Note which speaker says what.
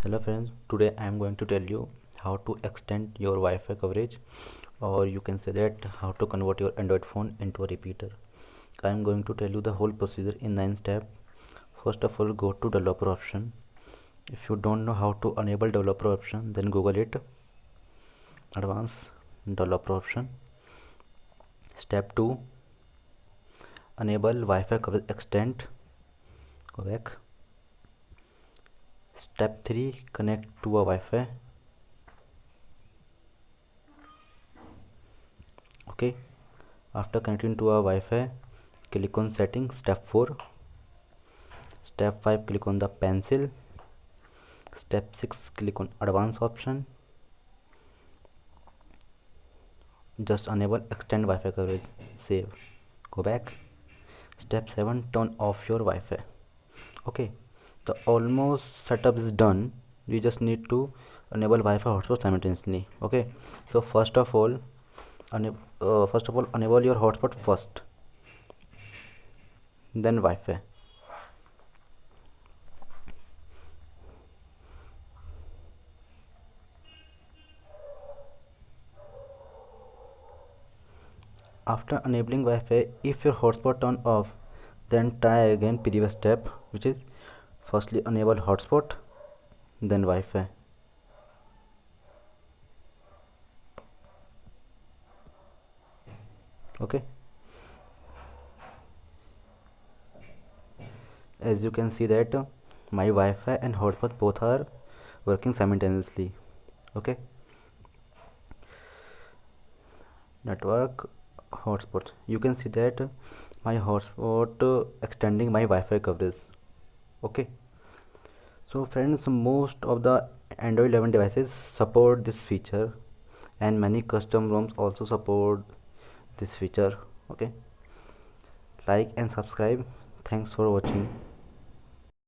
Speaker 1: Hello friends, today I am going to tell you how to extend your Wi-Fi coverage, or you can say that how to convert your Android phone into a repeater. I am going to tell you the whole procedure in 9 steps. First of all, go to developer option. If you don't know how to enable developer option, then Google it. Advanced developer option. Step 2, enable Wi-Fi coverage extend. Go back. Step 3, connect to a Wi-Fi. Okay, after connecting to a Wi-Fi, click on settings. Step 4. Step 5, click on the pencil. Step 6, click on advanced option. Just enable extend Wi-Fi coverage. Save. Go back. Step 7, turn off your Wi-Fi. Okay, the almost setup is done. You just need to enable Wi-Fi hotspot simultaneously. Okay, so first of all enable your hotspot first, then Wi-Fi. After enabling Wi-Fi, if your hotspot turn off, then try again previous step, which is firstly enable hotspot, then Wi-Fi. Okay, as you can see that my Wi-Fi and hotspot both are working simultaneously. Okay, network hotspot, you can see that my hotspot extending my Wi-Fi coverage. Okay, so friends, most of the Android 11 devices support this feature, and many custom ROMs also support this feature. Okay, like and subscribe. Thanks for watching.